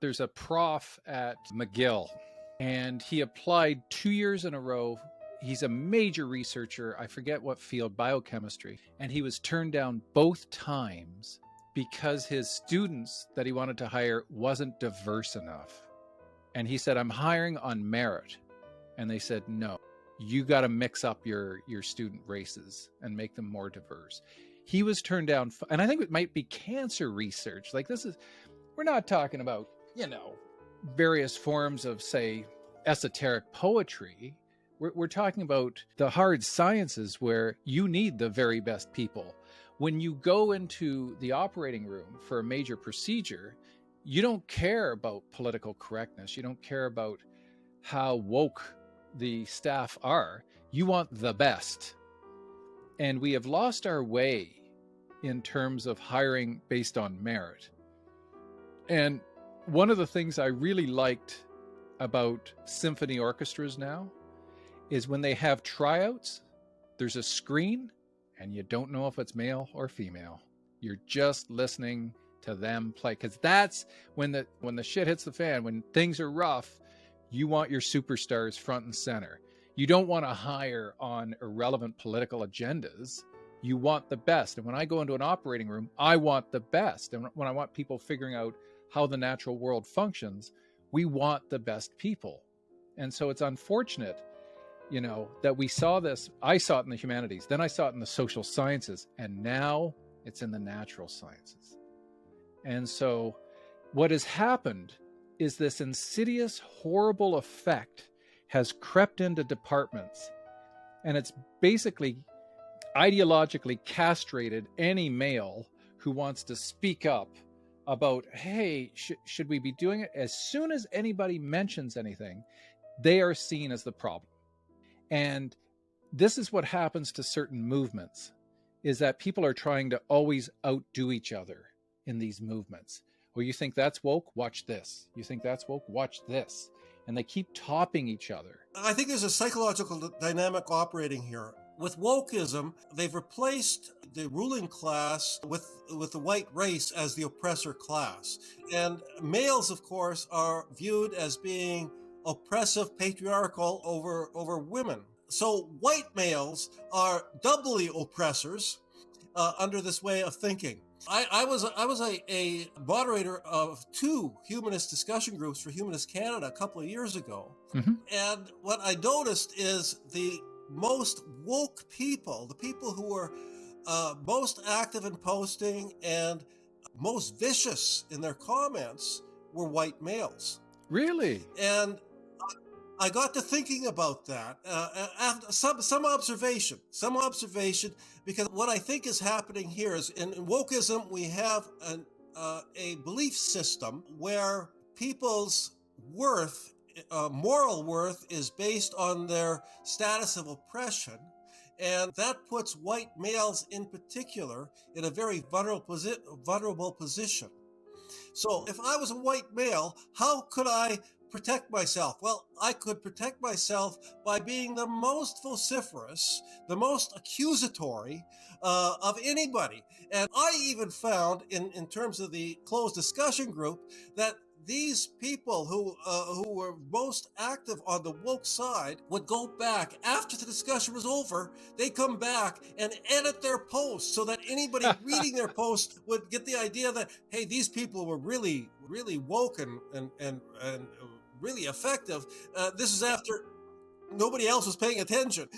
There's a prof at McGill, and he applied 2 years in a row. He's a major researcher. I forget what field, biochemistry. And he was turned down both times because his students that he wanted to hire wasn't diverse enough. And he said, I'm hiring on merit. And they said, no, you got to mix up your student races and make them more diverse. He was turned down. And I think it might be cancer research. Like we're not talking about, various forms of, say, esoteric poetry. We're talking about the hard sciences where you need the very best people. When you go into the operating room for a major procedure, you don't care about political correctness. You don't care about how woke the staff are. You want the best. And we have lost our way in terms of hiring based on merit. And one of the things I really liked about symphony orchestras now is when they have tryouts, there's a screen and you don't know if it's male or female. You're just listening to them play, because that's when the shit hits the fan, when things are rough, you want your superstars front and center. You don't want to hire on irrelevant political agendas. You want the best. And when I go into an operating room, I want the best. And when I want people figuring out how the natural world functions, we want the best people. And so it's unfortunate, that we saw this. I saw it in the humanities, then I saw it in the social sciences, and now it's in the natural sciences. And so what has happened is this insidious, horrible effect has crept into departments, and it's basically ideologically castrated any male who wants to speak up about, hey, should we be doing it? As soon as anybody mentions anything, they are seen as the problem. And this is what happens to certain movements, is that people are trying to always outdo each other in these movements. Well, you think that's woke? Watch this. You think that's woke? Watch this. And they keep topping each other. I think there's a psychological dynamic operating here. With wokeism, they've replaced the ruling class with the white race as the oppressor class. And males, of course, are viewed as being oppressive, patriarchal over women. So white males are doubly oppressors under this way of thinking. I was a moderator of 2 humanist discussion groups for Humanist Canada a couple of years ago. Mm-hmm. And what I noticed is the most woke people, the people who were most active in posting and most vicious in their comments, were white males. Really? And I got to thinking about that. After some observation, because what I think is happening here is in wokeism, we have a belief system where people's worth, moral worth, is based on their status of oppression. And that puts white males in particular in a very vulnerable position. So if I was a white male, how could I protect myself? Well, I could protect myself by being the most vociferous, the most accusatory of anybody. And I even found in terms of the closed discussion group that these people who were most active on the woke side would go back after the discussion was over. They come back and edit their posts so that anybody reading their post would get the idea that, hey, these people were really, really woke and really effective. This is after nobody else was paying attention.